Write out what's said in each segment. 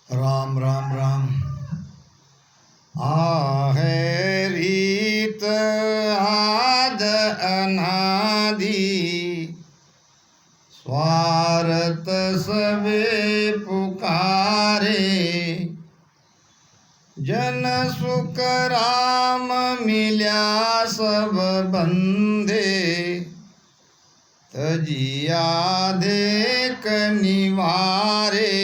राम राम राम। आहे रीत आद अनादि, स्वार्थ सबे पुकारे। जन सुख राम मिल्या सब बंदे, तजिया देख निवारे।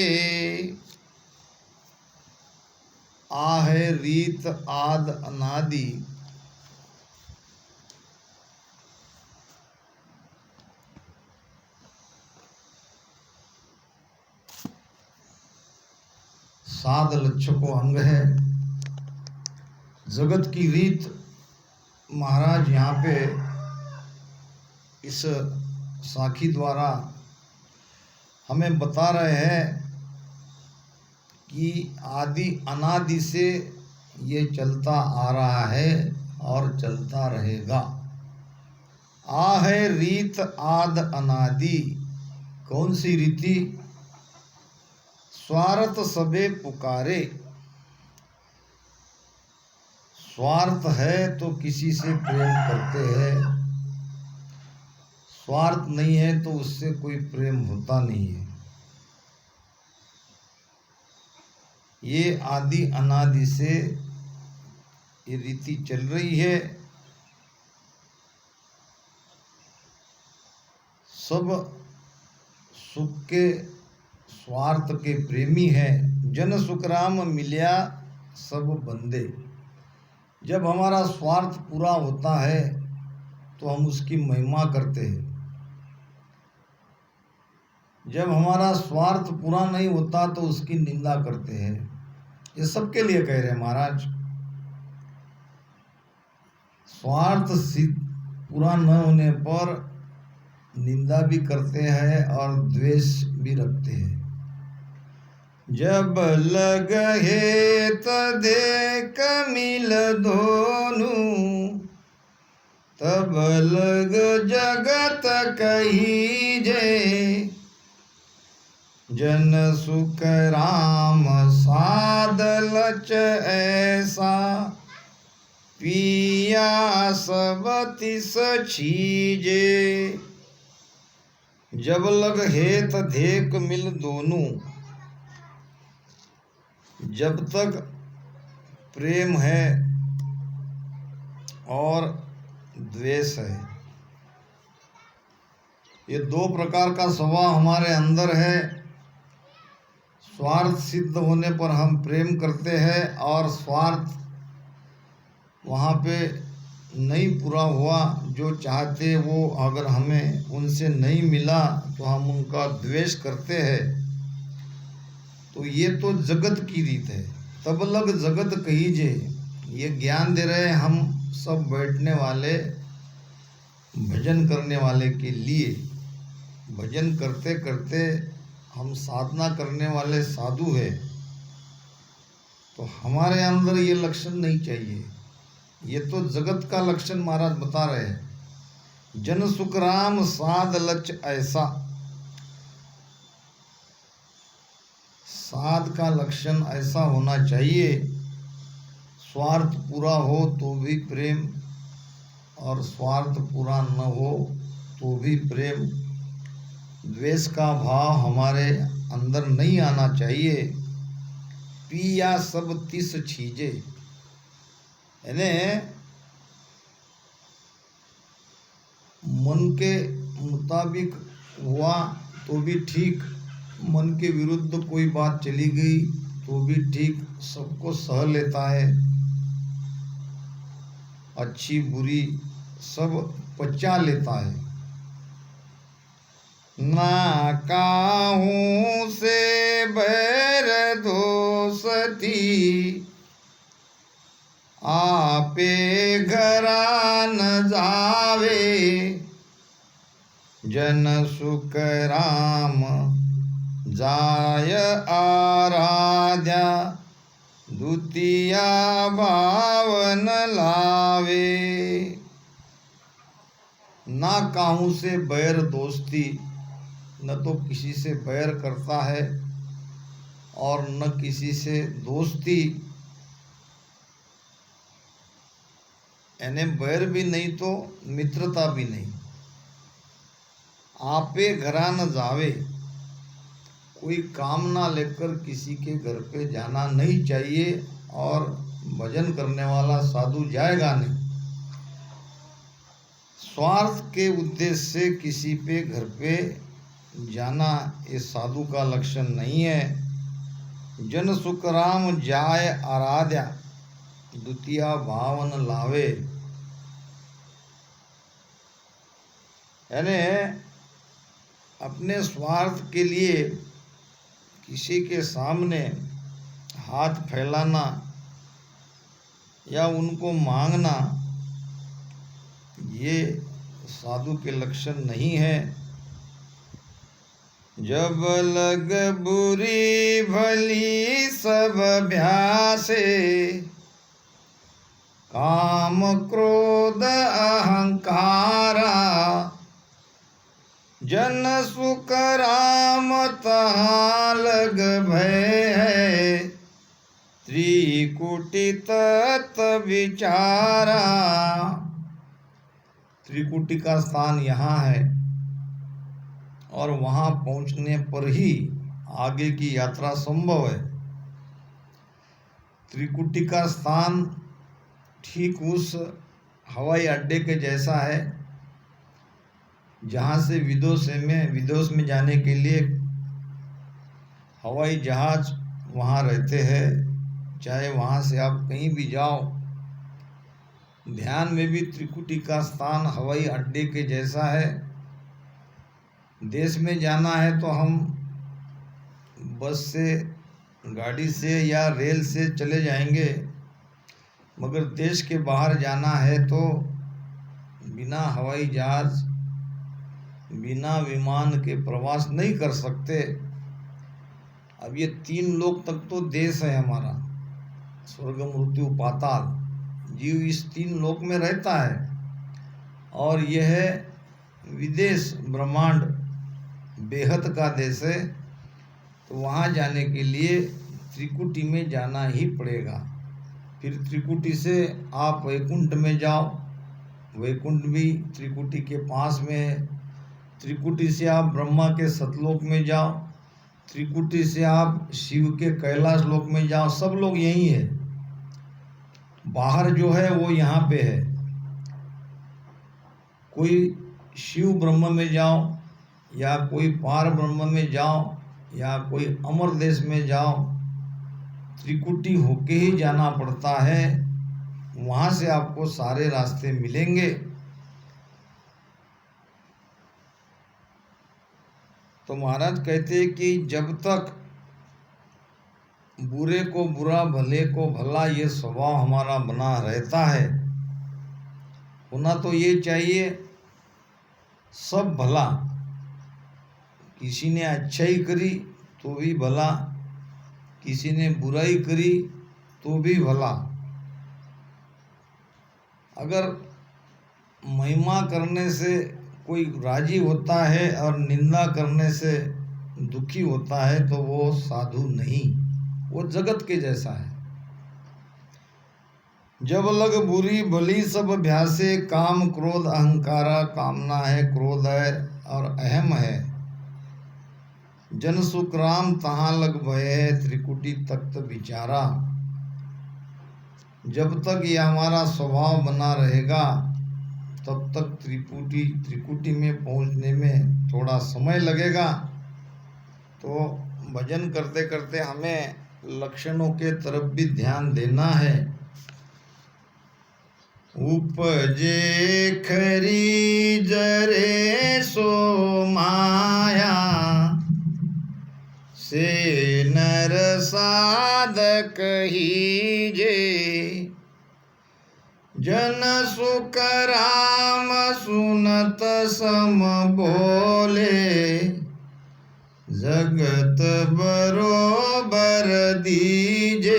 आहे रीत आद अनादि, साध लक्ष्य को अंग है। जगत की रीत महाराज यहाँ पे इस साखी द्वारा हमें बता रहे हैं कि आदि अनादि से ये चलता आ रहा है और चलता रहेगा। आहे रीत आद अनादि, कौन सी रीति? स्वार्थ सबे पुकारे। स्वार्थ है तो किसी से प्रेम करते हैं, स्वार्थ नहीं है तो उससे कोई प्रेम होता नहीं है। ये आदि अनादि से ये रीति चल रही है। सब सुख के स्वार्थ के प्रेमी हैं। जन सुख राम मिल्या सब बंदे। जब हमारा स्वार्थ पूरा होता है तो हम उसकी महिमा करते हैं। जब हमारा स्वार्थ पूरा नहीं होता तो उसकी निंदा करते हैं। ये सबके लिए कह रहे हैं महाराज। स्वार्थ पूरा न होने पर निंदा भी करते हैं और द्वेष भी रखते हैं। जब लग हेत देख मिल दोनों, तब लग जगत कहीजे। जन सुख राम साध लच ऐसा, पिया सब तिस छीजे। जब लग हेत देख मिल दोनों, जब तक प्रेम है और द्वेष है, ये दो प्रकार का स्वभाव हमारे अंदर है। स्वार्थ सिद्ध होने पर हम प्रेम करते हैं और स्वार्थ वहाँ पे नहीं पूरा हुआ, जो चाहते वो अगर हमें उनसे नहीं मिला तो हम उनका द्वेष करते हैं। तो ये तो जगत की रीत है। तब लग जगत कहीजे, ये ज्ञान दे रहे हैं हम सब बैठने वाले, भजन करने वाले के लिए। भजन करते करते हम साधना करने वाले साधु है, तो हमारे अंदर ये लक्षण नहीं चाहिए। ये तो जगत का लक्षण महाराज बता रहे हैं। जन सुख राम साध लच ऐसा, साध का लक्षण ऐसा होना चाहिए। स्वार्थ पूरा हो तो भी प्रेम, और स्वार्थ पूरा न हो तो भी प्रेम। द्वेष का भाव हमारे अंदर नहीं आना चाहिए। पिया सब तिस छीजे, यानी मन के मुताबिक हुआ तो भी ठीक, मन के विरुद्ध कोई बात चली गई तो भी ठीक, सबको सह लेता है। अच्छी बुरी सब पचा लेता है। ना काहू से बैर दोस्ती, आपे घरा न जावे। जन सुख राम जाय आराध्या, द्वितीया भावन लावे। ना काहू से बैर दोस्ती, न तो किसी से बैर करता है और न किसी से दोस्ती, यानी बैर भी नहीं तो मित्रता भी नहीं। आपे घरा न जावे, कोई काम ना लेकर किसी के घर पे जाना नहीं चाहिए, और भजन करने वाला साधु जाएगा नहीं। स्वार्थ के उद्देश्य से किसी पे घर पे जाना ये साधु का लक्षण नहीं है। जन सुख राम जाय आराध्या, द्वितीया भावन लावे। यानी अपने स्वार्थ के लिए किसी के सामने हाथ फैलाना या उनको मांगना, ये साधु के लक्षण नहीं है। जब लग बुरी भली सब अभ्यासे, काम क्रोध अहंकारा, जन सुख राम तहाँ लग भय है, त्रिकुटी तत्व विचारा। त्रिकुटी का स्थान यहाँ है, और वहाँ पहुँचने पर ही आगे की यात्रा संभव है। त्रिकुटी का स्थान ठीक उस हवाई अड्डे के जैसा है जहाँ से विदेश में जाने के लिए हवाई जहाज वहाँ रहते हैं। चाहे वहाँ से आप कहीं भी जाओ, ध्यान में भी त्रिकुटी का स्थान हवाई अड्डे के जैसा है। देश में जाना है तो हम बस से, गाड़ी से या रेल से चले जाएंगे, मगर देश के बाहर जाना है तो बिना हवाई जहाज, बिना विमान के प्रवास नहीं कर सकते। अब ये 3 लोक तक तो देश है हमारा, स्वर्ग मृत्यु पाताल। जीव इस 3 लोक में रहता है, और यह है विदेश, ब्रह्मांड, बेहद का देश है। तो वहाँ जाने के लिए त्रिकुटी में जाना ही पड़ेगा। फिर त्रिकुटी से आप वैकुंठ में जाओ, वैकुंठ भी त्रिकुटी के पास में है। त्रिकुटी से आप ब्रह्मा के सतलोक में जाओ, त्रिकुटी से आप शिव के कैलाश लोक में जाओ, सब लोग यही है। बाहर जो है वो यहाँ पे है। कोई शिव ब्रह्म में जाओ, या कोई पार ब्रह्म में जाओ, या कोई अमर देश में जाओ, त्रिकुटी होके ही जाना पड़ता है। वहाँ से आपको सारे रास्ते मिलेंगे। तो महाराज कहते हैं कि जब तक बुरे को बुरा, भले को भला, ये स्वभाव हमारा बना रहता है, होना तो ये चाहिए सब भला। किसी ने अच्छाई करी तो भी भला, किसी ने बुराई करी तो भी भला। अगर महिमा करने से कोई राजी होता है और निंदा करने से दुखी होता है तो वो साधु नहीं, वो जगत के जैसा है। जब लग बुरी भली सब अभ्यासे, काम क्रोध अहंकारा, कामना है, क्रोध है और अहम है, जन सुख राम तहाँ लग भय है, त्रिकुटी तख्त विचारा। जब तक ये हमारा स्वभाव बना रहेगा तब तक त्रिकुटी में पहुंचने में थोड़ा समय लगेगा। तो भजन करते करते हमें लक्षणों के तरफ भी ध्यान देना है। उपजे खरी जरे सो माया, से नर साधक हीजे, जन सुख राम सुनत सम बोले, जगत बरोबर दीजे।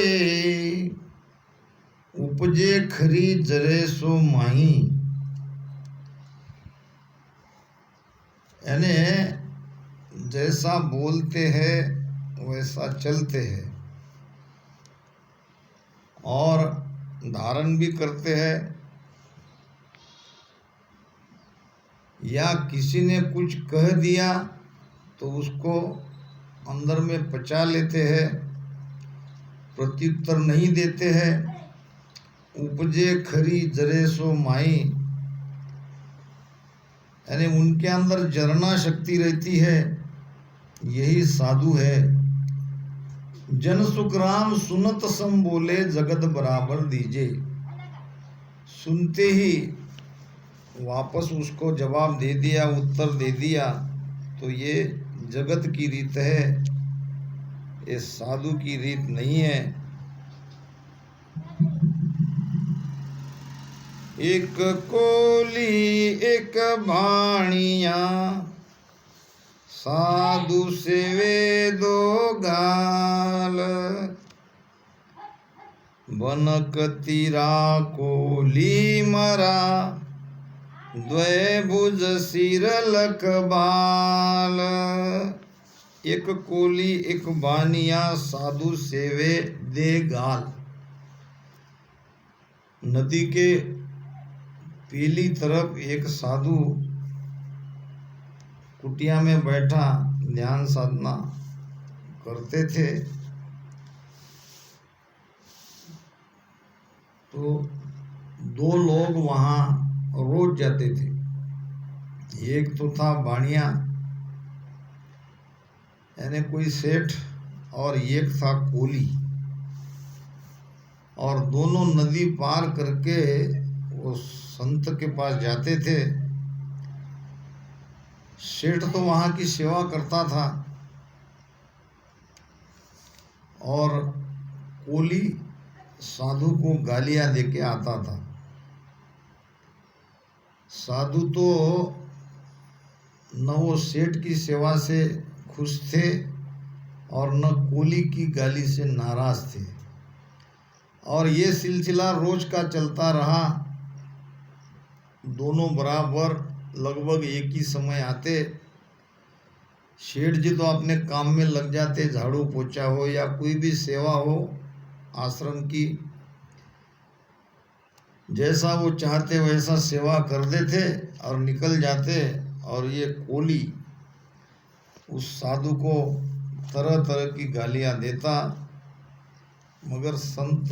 उपजे खरी जरे सो माही, यानी जैसा बोलते हैं वैसा चलते हैं और धारण भी करते हैं, या किसी ने कुछ कह दिया तो उसको अंदर में पचा लेते हैं, प्रत्युत्तर नहीं देते हैं। उपजे खरी जरे सो माई, यानी उनके अंदर जरना शक्ति रहती है, यही साधु है। जन सुखराम सुनत सम बोले, जगत बराबर दीजे। सुनते ही वापस उसको जवाब दे दिया, उत्तर दे दिया, तो ये जगत की रीत है, ये साधु की रीत नहीं है। एक कोली एक भाणिया, साधु सेवे दो गाल। बनक तीरा कोली मरा, द्वय भुज सिर लख बाल। एक कोली एक बानिया, साधु सेवे दे गाल। नदी के पीली तरफ एक साधु कुटिया में बैठा ध्यान साधना करते थे। तो दो लोग वहाँ रोज जाते थे। एक तो था बाणिया, यानी कोई सेठ, और एक था कोली। और दोनों नदी पार करके वो संत के पास जाते थे। सेठ तो वहाँ की सेवा करता था और कोली साधु को गालियाँ देके आता था। साधु तो न वो सेठ की सेवा से खुश थे और न कोली की गाली से नाराज थे, और ये सिलसिला रोज का चलता रहा। दोनों बराबर लगभग एक ही समय आते। सेठ जी तो अपने काम में लग जाते, झाड़ू पोछा हो या कोई भी सेवा हो आश्रम की, जैसा वो चाहते वैसा सेवा कर देते और निकल जाते। और ये कोली उस साधु को तरह तरह की गालियां देता, मगर संत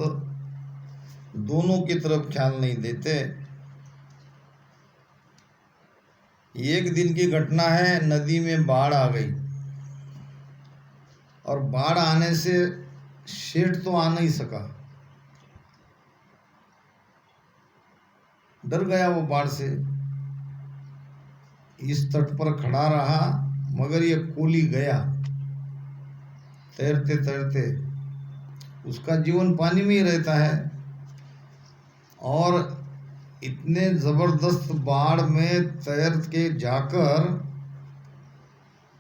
दोनों की तरफ ख्याल नहीं देते। एक दिन की घटना है, नदी में बाढ़ आ गई और बाढ़ आने से सेठ तो आ नहीं सका, डर गया वो बाढ़ से। इस तट पर खड़ा रहा, मगर ये कोली गया तैरते तैरते। उसका जीवन पानी में ही रहता है, और इतने जबरदस्त बाढ़ में तैर के जाकर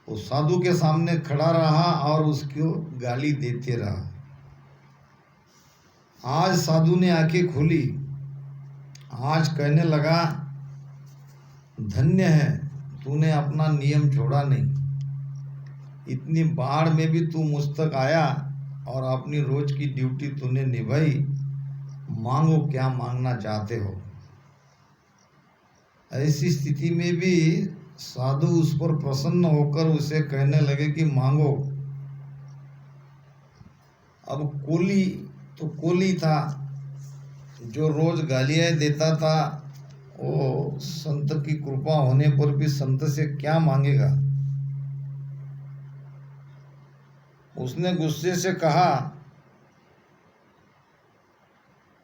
वो साधु के सामने खड़ा रहा और उसको गाली देते रहा। आज साधु ने आंखें खोली, आज कहने लगा, धन्य है तूने अपना नियम छोड़ा नहीं। इतनी बाढ़ में भी तू मुझ तक आया और अपनी रोज की ड्यूटी तूने निभाई। मांगो क्या मांगना चाहते हो। ऐसी स्थिति में भी साधु उस पर प्रसन्न होकर उसे कहने लगे कि मांगो। अब कोली तो कोली था, जो रोज गालियां देता था, वो संत की कृपा होने पर भी संत से क्या मांगेगा। उसने गुस्से से कहा,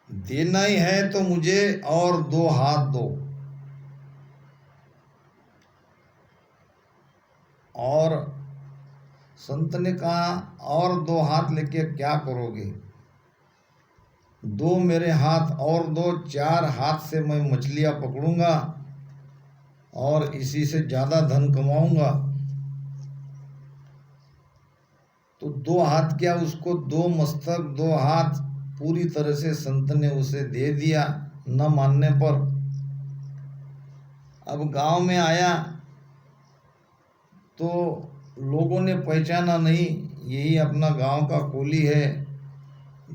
देना ही है तो मुझे और 2 हाथ दो। और संत ने कहा, और 2 हाथ लेके क्या करोगे? 2 मेरे हाथ और 2, 4 हाथ से मैं मछलियां पकड़ूंगा और इसी से ज़्यादा धन कमाऊंगा। तो 2 हाथ क्या, उसको 2 मस्तक 2 हाथ पूरी तरह से संत ने उसे दे दिया, न मानने पर। अब गांव में आया तो लोगों ने पहचाना नहीं, यही अपना गांव का कोली है,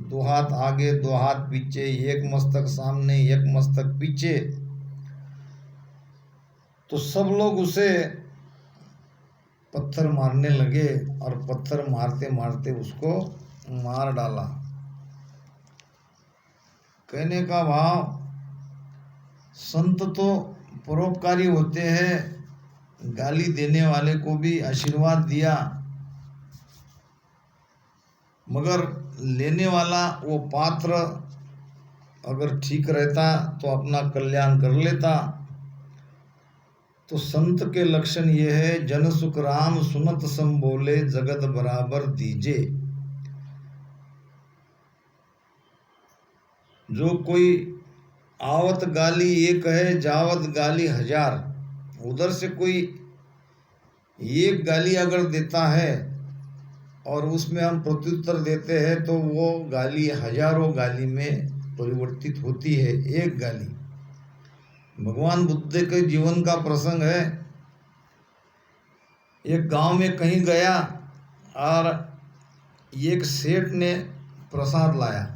2 हाथ आगे 2 हाथ पीछे, एक मस्तक सामने एक मस्तक पीछे। तो सब लोग उसे पत्थर मारने लगे और पत्थर मारते मारते उसको मार डाला। कहने का भाव, संत तो परोपकारी होते हैं, गाली देने वाले को भी आशीर्वाद दिया, मगर लेने वाला वो पात्र अगर ठीक रहता तो अपना कल्याण कर लेता। तो संत के लक्षण ये है, जन सुख राम सुनत सम बोले, जगत बराबर दीजे। जो कोई आवत गाली एक है, जावत गाली हजार। उधर से कोई एक गाली अगर देता है और उसमें हम प्रत्युत्तर देते हैं तो वो गाली हजारों गाली में परिवर्तित होती है, एक गाली। भगवान बुद्ध के जीवन का प्रसंग है। एक गांव में कहीं गया और एक सेठ ने प्रसाद लाया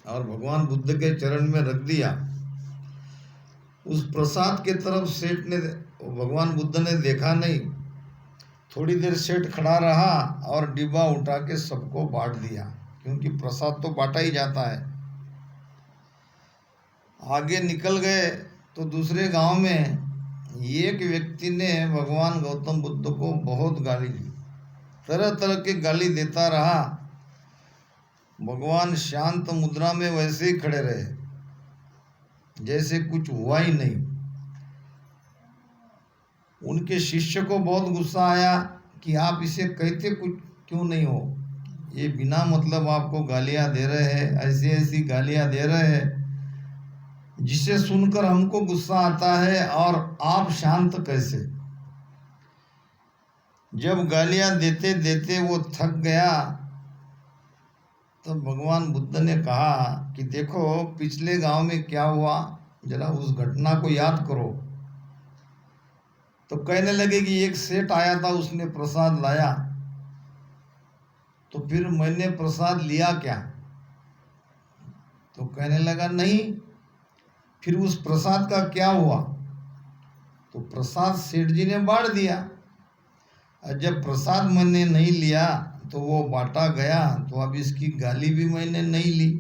और भगवान बुद्ध के चरण में रख दिया। उस प्रसाद के तरफ सेठ ने, भगवान बुद्ध ने देखा नहीं। थोड़ी देर सेठ खड़ा रहा और डिब्बा उठा के सबको बांट दिया, क्योंकि प्रसाद तो बांटा ही जाता है। आगे निकल गए तो दूसरे गांव में एक व्यक्ति ने भगवान गौतम बुद्ध को बहुत गाली दी, तरह तरह की गाली देता रहा। भगवान शांत मुद्रा में वैसे ही खड़े रहे, जैसे कुछ हुआ ही नहीं। उनके शिष्य को बहुत गुस्सा आया कि आप इसे कहते कुछ क्यों नहीं हो, ये बिना मतलब आपको गालियां दे रहे हैं, ऐसी ऐसी गालियां दे रहे हैं जिसे सुनकर हमको गुस्सा आता है, और आप शांत कैसे। जब गालियां देते देते वो थक गया तो भगवान बुद्ध ने कहा कि देखो पिछले गांव में क्या हुआ, जरा उस घटना को याद करो। तो कहने लगे कि एक सेठ आया था, उसने प्रसाद लाया, तो फिर मैंने प्रसाद लिया क्या? तो कहने लगा नहीं। फिर उस प्रसाद का क्या हुआ? तो प्रसाद सेठ जी ने बांट दिया। और जब प्रसाद मैंने नहीं लिया तो वो बांटा गया, तो अब इसकी गाली भी मैंने नहीं ली,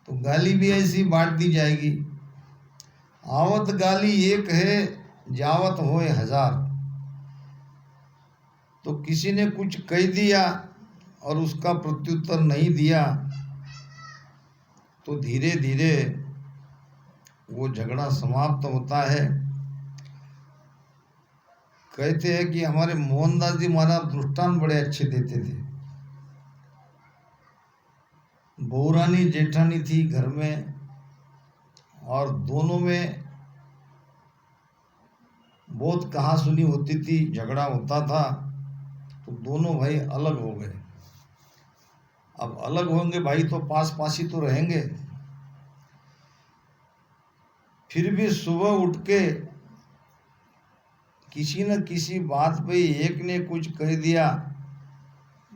तो गाली भी ऐसी बांट दी जाएगी। आवत गाली एक है, जावत होए हजार। तो किसी ने कुछ कह दिया और उसका प्रत्युत्तर नहीं दिया, तो धीरे धीरे वो झगड़ा समाप्त होता है। कहते हैं कि हमारे मोहनदास जी महाराज दृष्टांत बड़े अच्छे देते थे। बहुरानी जेठानी थी घर में, और दोनों में बहुत कहा सुनी होती थी, झगड़ा होता था, तो दोनों भाई अलग हो गए। अब अलग होंगे भाई तो पास पास ही तो रहेंगे। फिर भी सुबह उठ के किसी न किसी बात पे एक ने कुछ कह दिया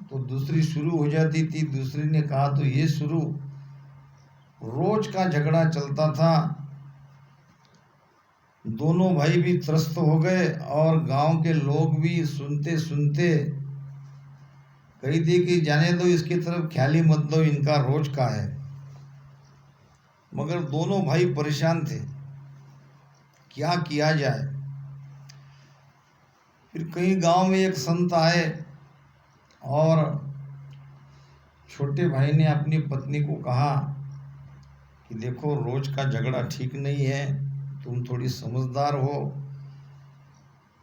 तो दूसरी शुरू हो जाती थी, दूसरी ने कहा तो ये शुरू। रोज का झगड़ा चलता था। दोनों भाई भी त्रस्त हो गए और गांव के लोग भी सुनते सुनते कही थी कि जाने दो, इसकी तरफ ख्याल ही मत दो, इनका रोज का है। मगर दोनों भाई परेशान थे, क्या किया जाए। फिर कहीं गांव में एक संत आए और छोटे भाई ने अपनी पत्नी को कहा कि देखो रोज का झगड़ा ठीक नहीं है, तुम थोड़ी समझदार हो,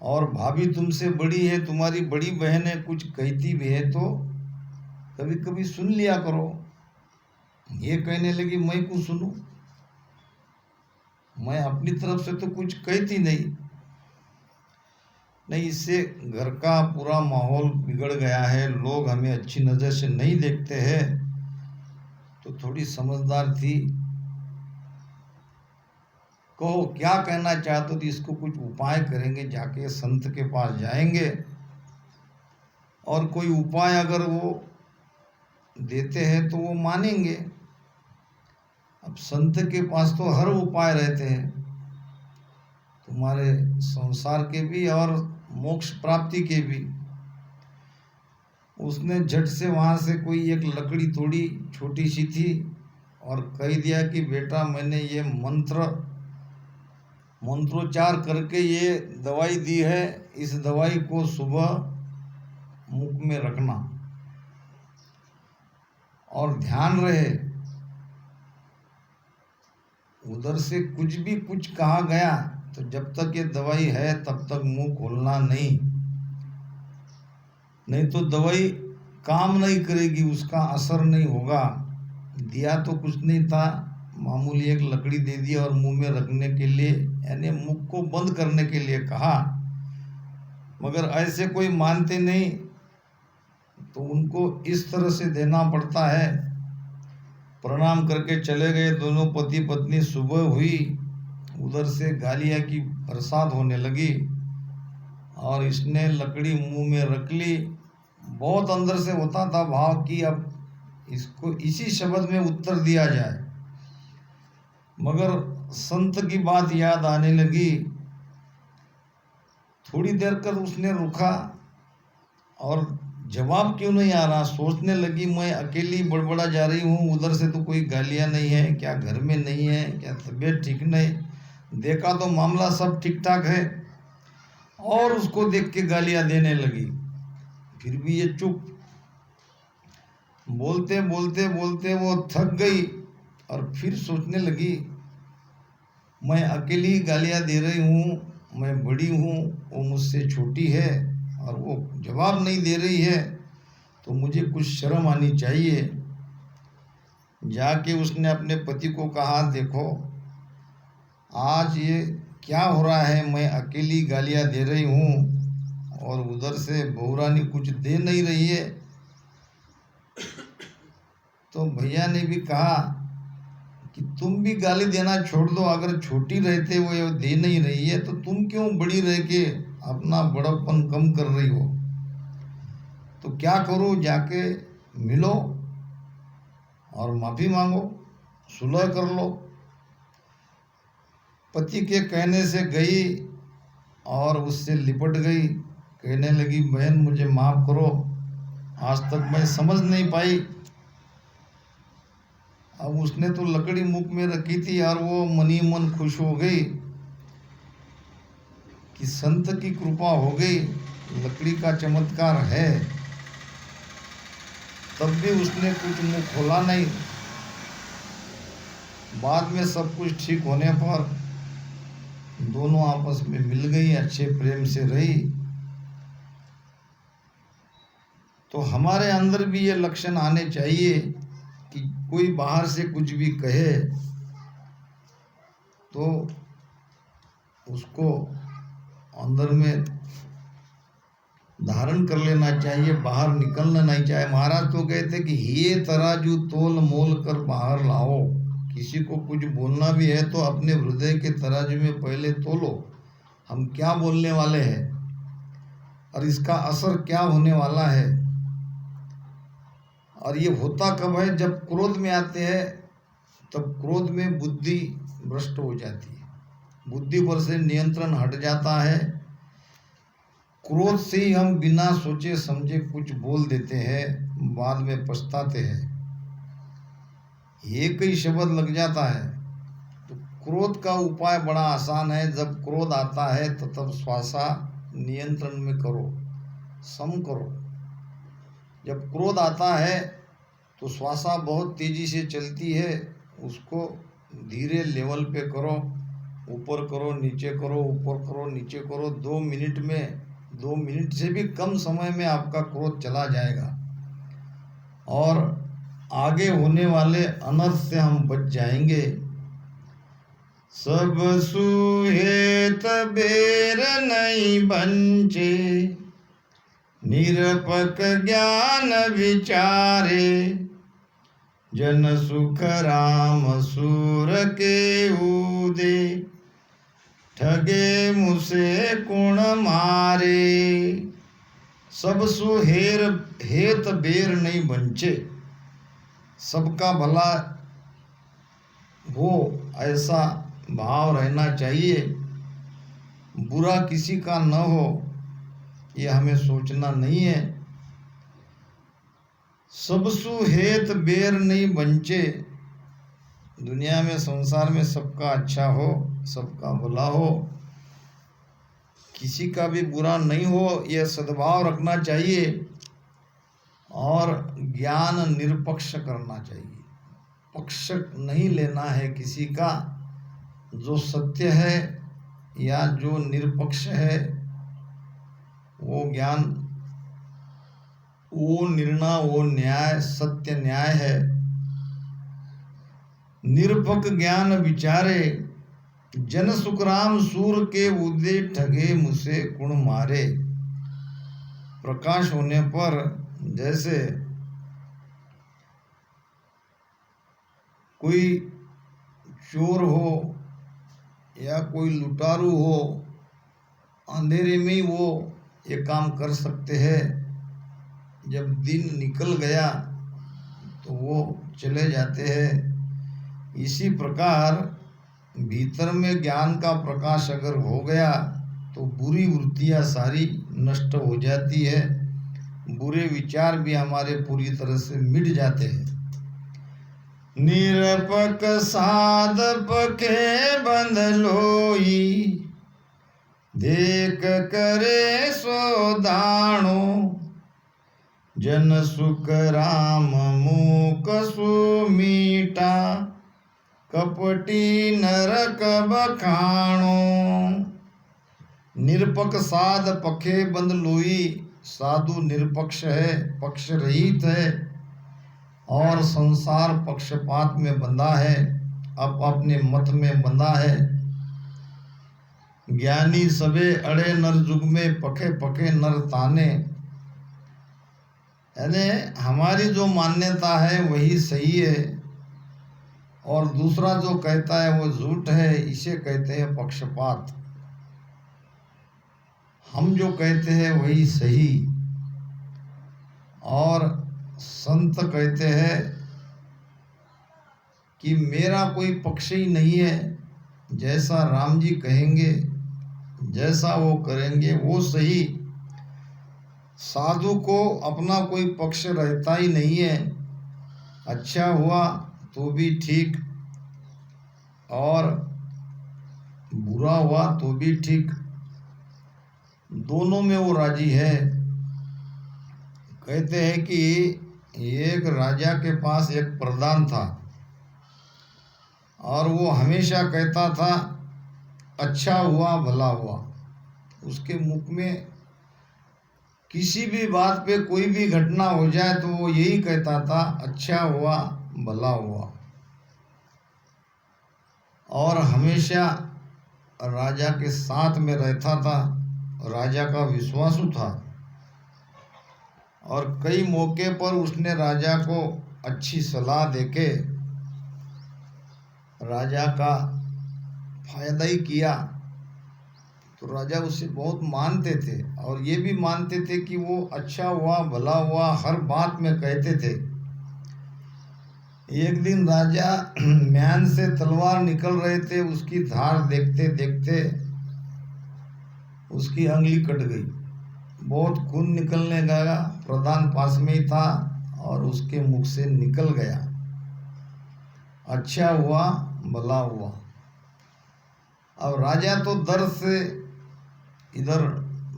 और भाभी तुमसे बड़ी है, तुम्हारी बड़ी बहन है, कुछ कहती भी है तो कभी कभी सुन लिया करो। ये कहने लगी मैं क्यों सुनूं, मैं अपनी तरफ से तो कुछ कहती नहीं। नहीं, इससे घर का पूरा माहौल बिगड़ गया है, लोग हमें अच्छी नज़र से नहीं देखते हैं। तो थोड़ी समझदार थी, कहो क्या कहना चाहते हो, तो इसको कुछ उपाय करेंगे, जाके संत के पास जाएंगे। और कोई उपाय अगर वो देते हैं तो वो मानेंगे। अब संत के पास तो हर उपाय रहते हैं, तुम्हारे संसार के भी और मोक्ष प्राप्ति के भी। उसने झट से वहाँ से कोई एक लकड़ी तोड़ी, छोटी सी थी, और कह दिया कि बेटा मैंने ये मंत्रोच्चार करके ये दवाई दी है, इस दवाई को सुबह मुख में रखना और ध्यान रहे उधर से कुछ भी कुछ कहा गया तो जब तक ये दवाई है तब तक मुंह खोलना नहीं, नहीं तो दवाई काम नहीं करेगी, उसका असर नहीं होगा। दिया तो कुछ नहीं था, मामूली एक लकड़ी दे दी और मुंह में रखने के लिए, यानी मुख को बंद करने के लिए कहा, मगर ऐसे कोई मानते नहीं तो उनको इस तरह से देना पड़ता है। प्रणाम करके चले गए दोनों पति पत्नी। सुबह हुई, उधर से गालियाँ की बरसात होने लगी और इसने लकड़ी मुंह में रख ली। बहुत अंदर से होता था भाव कि अब इसको इसी शब्द में उत्तर दिया जाए, मगर संत की बात याद आने लगी। थोड़ी देर कर उसने रुका और जवाब क्यों नहीं आ रहा, सोचने लगी मैं अकेली बड़बड़ा जा रही हूँ, उधर से तो कोई गालियाँ नहीं है, क्या घर में नहीं है, क्या तबीयत ठीक नहीं, देखा तो मामला सब ठीक ठाक है, और उसको देख के गालियाँ देने लगी। फिर भी ये चुप। बोलते बोलते बोलते वो थक गई और फिर सोचने लगी मैं अकेली गालियाँ दे रही हूँ, मैं बड़ी हूँ, वो मुझसे छोटी है और वो जवाब नहीं दे रही है, तो मुझे कुछ शर्म आनी चाहिए। जाके उसने अपने पति को कहा देखो आज ये क्या हो रहा है, मैं अकेली गालियाँ दे रही हूँ और उधर से बहुरानी कुछ दे नहीं रही है। तो भैया ने भी कहा कि तुम भी गाली देना छोड़ दो, अगर छोटी रहते वो दे नहीं रही है तो तुम क्यों बड़ी रह के अपना बड़प्पन कम कर रही हो। तो क्या करो, जाके मिलो और माफ़ी मांगो, सुलह कर लो। पति के कहने से गई और उससे लिपट गई, कहने लगी बहन मुझे माफ़ करो, आज तक मैं समझ नहीं पाई। अब उसने तो लकड़ी मुख में रखी थी और वो मनी मन खुश हो गई कि संत की कृपा हो गई, लकड़ी का चमत्कार है। तब भी उसने कुछ मुंह खोला नहीं। बाद में सब कुछ ठीक होने पर दोनों आपस में मिल गई, अच्छे प्रेम से रही। तो हमारे अंदर भी ये लक्षण आने चाहिए कि कोई बाहर से कुछ भी कहे तो उसको अंदर में धारण कर लेना चाहिए, बाहर निकलना नहीं चाहिए। महाराज तो कहते कि ये तराजू तोल मोल कर बाहर लाओ। किसी को कुछ बोलना भी है तो अपने हृदय के तराजू में पहले तोलो, हम क्या बोलने वाले हैं और इसका असर क्या होने वाला है। और ये होता कब है, जब क्रोध में आते हैं, तब क्रोध में बुद्धि भ्रष्ट हो जाती है, बुद्धि पर से नियंत्रण हट जाता है। क्रोध से ही हम बिना सोचे समझे कुछ बोल देते हैं, बाद में पछताते हैं। एक ही शब्द लग जाता है। तो क्रोध का उपाय बड़ा आसान है। जब क्रोध आता है तो तब श्वासा नियंत्रण में करो, सम करो। जब क्रोध आता है तो श्वासा बहुत तेजी से चलती है, उसको धीरे लेवल पे करो, ऊपर करो नीचे करो, ऊपर करो नीचे करो। 2 मिनट में, 2 मिनट से भी कम समय में आपका क्रोध चला जाएगा और आगे होने वाले अनर्थ से हम बच जाएंगे। सब सूहे तबेर नहीं बंचे, निरपक ज्ञान विचारे, जन सुख राम सूर के उदे, ठगे मुसे कुण मारे। सब सु हेत बेर नहीं बंचे, सबका भला हो ऐसा भाव रहना चाहिए, बुरा किसी का न हो ये हमें सोचना नहीं है। सबसु हेत बेर नहीं बंचे, दुनिया में संसार में सबका अच्छा हो, सबका भला हो, किसी का भी बुरा नहीं हो, यह सद्भाव रखना चाहिए और ज्ञान निरपक्ष करना चाहिए। पक्ष नहीं लेना है किसी का, जो सत्य है या जो निरपक्ष है वो ज्ञान, वो निर्णय, वो न्याय सत्य न्याय है। निरपक ज्ञान विचारे, जन सुखराम सूर के उदय ठगे मुझसे कुण मारे। प्रकाश होने पर जैसे कोई चोर हो या कोई लुटारू हो, अंधेरे में ही वो ये काम कर सकते हैं, जब दिन निकल गया तो वो चले जाते हैं। इसी प्रकार भीतर में ज्ञान का प्रकाश अगर हो गया तो बुरी वृत्तियाँ सारी नष्ट हो जाती है, बुरे विचार भी हमारे पूरी तरह से मिट जाते हैं। निरपक साधप के बंध लोई, देख करे सो दाणो। जन सुख राम मूक सु मीठा, कपटी नरक बखाणो। निरपक साध पखे बंद लोई, साधु निरपक्ष है, पक्ष रहित है और संसार पक्षपात में बंधा है, अपने मत में बंधा है। ज्ञानी सबे अड़े नर जुग में, पखे पखे नर ताने। यानी हमारी जो मान्यता है वही सही है और दूसरा जो कहता है वो झूठ है, इसे कहते हैं पक्षपात। हम जो कहते हैं वही सही। और संत कहते हैं कि मेरा कोई पक्ष ही नहीं है, जैसा राम जी कहेंगे, जैसा वो करेंगे वो सही। साधु को अपना कोई पक्ष रहता ही नहीं है, अच्छा हुआ तो भी ठीक और बुरा हुआ तो भी ठीक, दोनों में वो राजी है। कहते हैं कि एक राजा के पास एक प्रधान था और वो हमेशा कहता था अच्छा हुआ भला हुआ। उसके मुख में किसी भी बात पे कोई भी घटना हो जाए तो वो यही कहता था अच्छा हुआ भला हुआ, और हमेशा राजा के साथ में रहता था, राजा का विश्वासु था। और कई मौके पर उसने राजा को अच्छी सलाह देके राजा का फायदा ही किया, तो राजा उससे बहुत मानते थे और ये भी मानते थे कि वो अच्छा हुआ भला हुआ हर बात में कहते थे। एक दिन राजा म्यान से तलवार निकल रहे थे, उसकी धार देखते देखते उसकी अंगली कट गई, बहुत खून निकलने लगा। प्रधान पास में ही था और उसके मुख से निकल गया अच्छा हुआ भला हुआ। अब राजा तो दर्द से इधर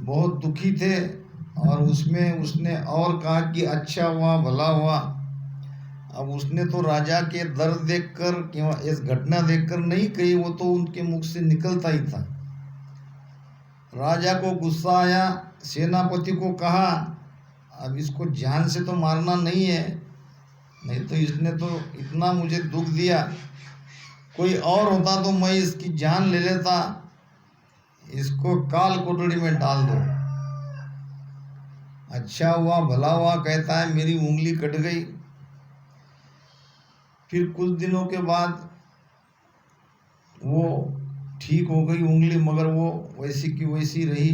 बहुत दुखी थे और उसमें उसने और कहा कि अच्छा हुआ भला हुआ। अब उसने तो राजा के दर्द देखकर कि इस घटना देखकर नहीं कही, वो तो उनके मुख से निकलता ही था। राजा को गुस्सा आया, सेनापति को कहा अब इसको जान से तो मारना नहीं है, नहीं तो इसने तो इतना मुझे दुख दिया, कोई और होता तो मैं इसकी जान ले लेता, इसको काल कोठड़ी में डाल दो। अच्छा हुआ भला हुआ कहता है, मेरी उंगली कट गई। फिर कुछ दिनों के बाद वो ठीक हो गई उंगली, मगर वो वैसी की वैसी रही।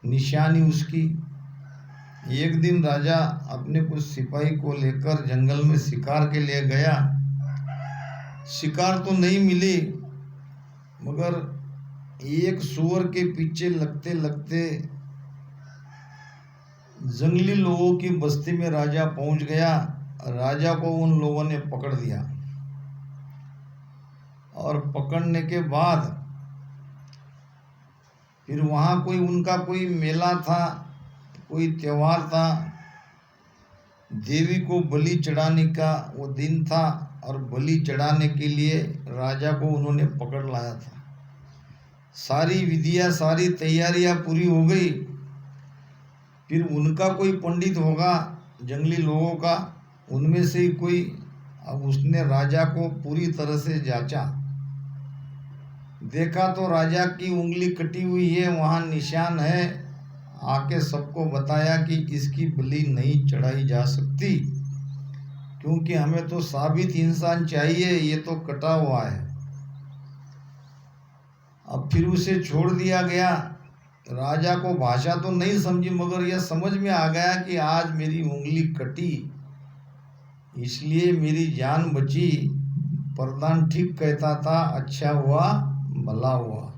निशानी उसकी। एक दिन राजा अपने कुछ सिपाही को लेकर जंगल में शिकार के लिए गया। शिकार तो नहीं मिली, मगर एक सूअर के पीछे लगते लगते जंगली लोगों की बस्ती में राजा पहुंच गया। राजा को उन लोगों ने पकड़ लिया और पकड़ने के बाद फिर वहाँ कोई उनका कोई मेला था, कोई त्योहार था, देवी को बलि चढ़ाने का वो दिन था और बलि चढ़ाने के लिए राजा को उन्होंने पकड़ लाया था। सारी विधियाँ सारी तैयारियाँ पूरी हो गई। फिर उनका कोई पंडित होगा जंगली लोगों का, उनमें से ही कोई, अब उसने राजा को पूरी तरह से जांचा, देखा तो राजा की उंगली कटी हुई है, वहाँ निशान है। आके सबको बताया कि इसकी बलि नहीं चढ़ाई जा सकती, क्योंकि हमें तो साबित इंसान चाहिए, ये तो कटा हुआ है। अब फिर उसे छोड़ दिया गया। राजा को भाषा तो नहीं समझी, मगर यह समझ में आ गया कि आज मेरी उंगली कटी, इसलिए मेरी जान बची। प्रधान ठीक कहता था, अच्छा हुआ भला हुआ।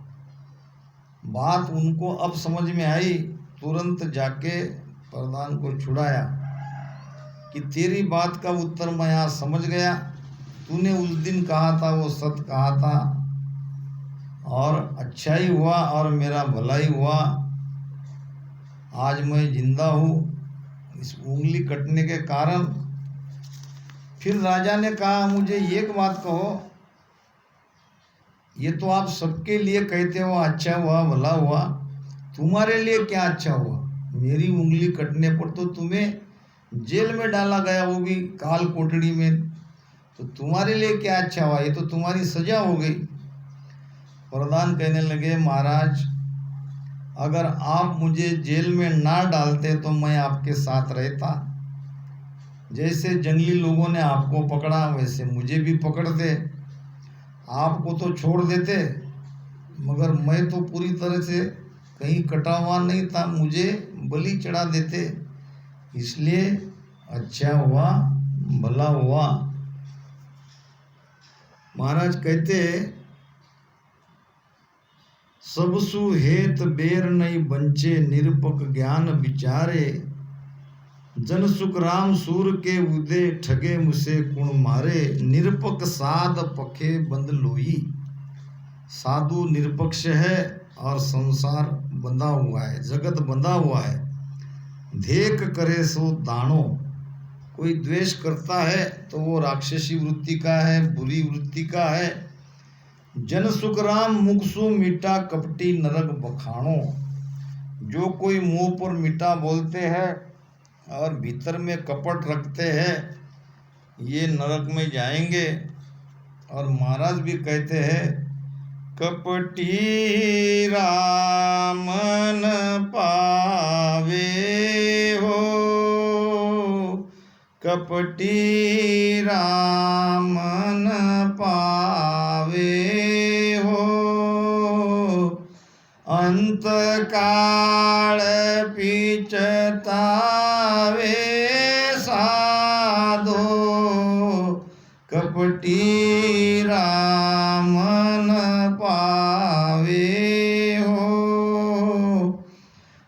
बात उनको अब समझ में आई। तुरंत जाके प्रधान को छुड़ाया कि तेरी बात का उत्तर मैं आज समझ गया, तूने उस दिन कहा था वो सत्य कहा था, और अच्छा ही हुआ और मेरा भला ही हुआ। आज मैं जिंदा हूँ इस उंगली कटने के कारण। फिर राजा ने कहा, मुझे एक बात कहो, ये तो आप सबके लिए कहते हो अच्छा हुआ भला हुआ, तुम्हारे लिए क्या अच्छा हुआ? मेरी उंगली कटने पर तो तुम्हें जेल में डाला गया, वो भी काल कोठड़ी में, तो तुम्हारे लिए क्या अच्छा हुआ? ये तो तुम्हारी सजा हो गई। प्रधान कहने लगे, महाराज अगर आप मुझे जेल में ना डालते तो मैं आपके साथ रहता। जैसे जंगली लोगों ने आपको पकड़ा वैसे मुझे भी पकड़ते, आपको तो छोड़ देते, मगर मैं तो पूरी तरह से कहीं कटा हुआ नहीं था, मुझे बलि चढ़ा देते। इसलिए अच्छा हुआ भला हुआ। महाराज कहते, सबसु हेत बेर नहीं बंचे, निरपक ज्ञान विचारे। जन सुख राम सूर के उदय, ठगे मुझसे कुण मारे। निरपक साध पखे बंद लोई। साधु निरपक्ष है और संसार बंधा हुआ है, जगत बंधा हुआ है। देख करे सो दानो, कोई द्वेष करता है तो वो राक्षसी वृत्ति का है, बुरी वृत्ति का है। जन सुख राम मुखसु मीठा, कपटी नरक बखानो। जो कोई मुंह पर मीठा बोलते हैं और भीतर में कपट रखते हैं, ये नरक में जाएंगे। और महाराज भी कहते हैं, कपटी राम न पावे हो, कपटी राम न पावे हो। अंत काल पीछतावे साधो, कपटी राम न पावे हो,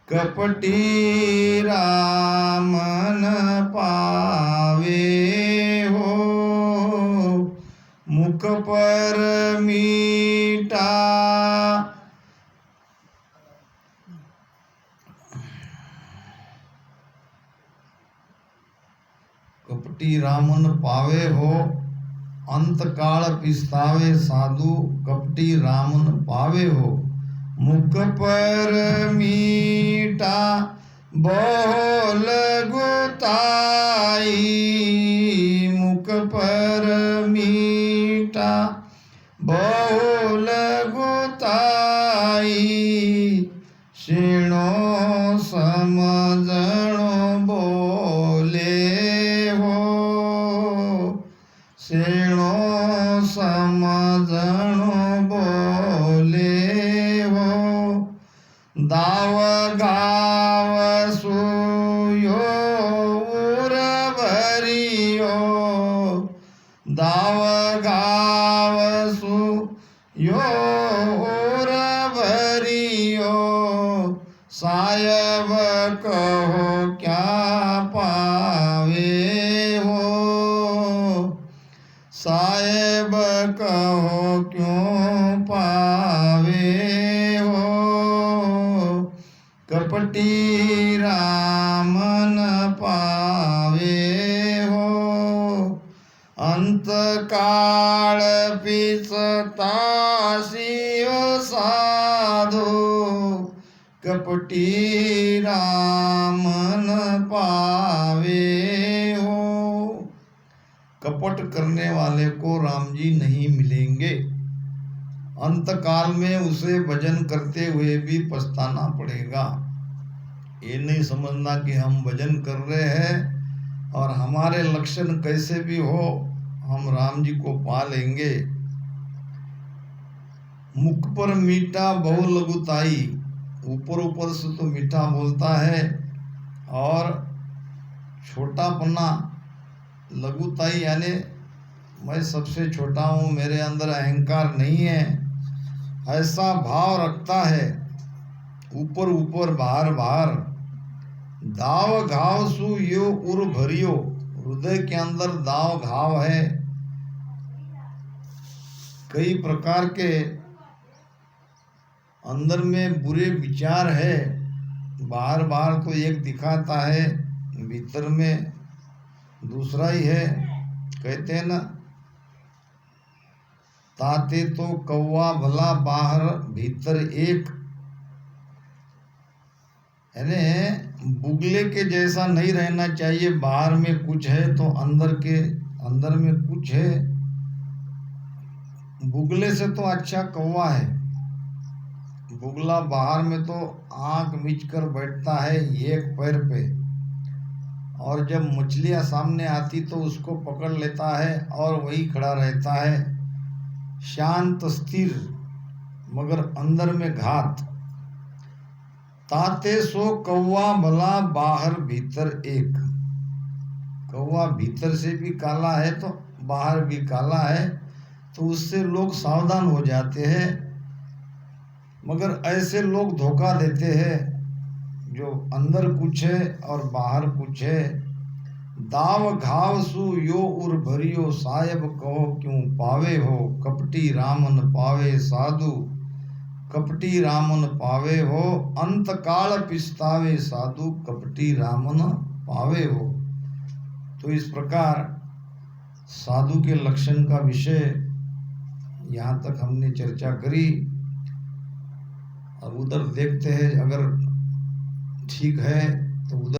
कपटी राम न पावे हो। मुख पर मीठा कपटी रामन पावे हो, अंत काल पिस्तावे साधु, कपटी रामन पावे हो। मुख पर मीठा बोल गुताई, मुख पर मीठा बोल गुताई। सीणो समझणो बोले हो, सीणो समझणो बोले हो। दाव गा दाव घाव सु यो और भरियो, सायब कहो क्या पावे हो, साहेब कहो क्यों पावे हो, कपटी राम न पावे हो, अंत काल पिसतासियो साधो, कपटी राम न पावे हो। कपट करने वाले को राम जी नहीं मिलेंगे। अंत काल में उसे भजन करते हुए भी पछताना पड़ेगा। ये नहीं समझना कि हम भजन कर रहे हैं और हमारे लक्षण कैसे भी हो हम राम जी को पा लेंगे। मुख पर मीठा बहु लघुताई, ऊपर ऊपर से तो मीठा बोलता है और छोटापना, लघुताई यानी मैं सबसे छोटा हूँ, मेरे अंदर अहंकार नहीं है, ऐसा भाव रखता है। ऊपर ऊपर बाहर बाहर, दाव घाव सु यो उर भरियो, हृदय के अंदर दाव घाव है, कई प्रकार के अंदर में बुरे विचार है। बाहर बाहर तो एक दिखाता है, भीतर में दूसरा ही है। कहते हैं ना, ताते तो कौवा भला बाहर भीतर एक, यानी बुगले के जैसा नहीं रहना चाहिए। बाहर में कुछ है तो अंदर में कुछ है। बुगले से तो अच्छा कौवा है। बुगला बाहर में तो आंख मीच कर बैठता है एक पैर पे, और जब मछलियां सामने आती तो उसको पकड़ लेता है और वही खड़ा रहता है, शांत स्थिर, मगर अंदर में घात। ताते सो कौवा भला बाहर भीतर एक, कौवा भीतर से भी काला है तो बाहर भी काला है, तो उससे लोग सावधान हो जाते हैं। मगर ऐसे लोग धोखा देते हैं, जो अंदर कुछ है और बाहर कुछ है। दाव घाव सु यो उर भरियो, साहेब कहो क्यों पावे हो, कपटी रामन पावे साधु, कपटी रामन पावे हो, अंत काल पिस्तावे साधु, कपटी रामन पावे हो। तो इस प्रकार साधु के लक्षण का विषय यहाँ तक हमने चर्चा करी। अब उधर देखते हैं, अगर ठीक है तो उधर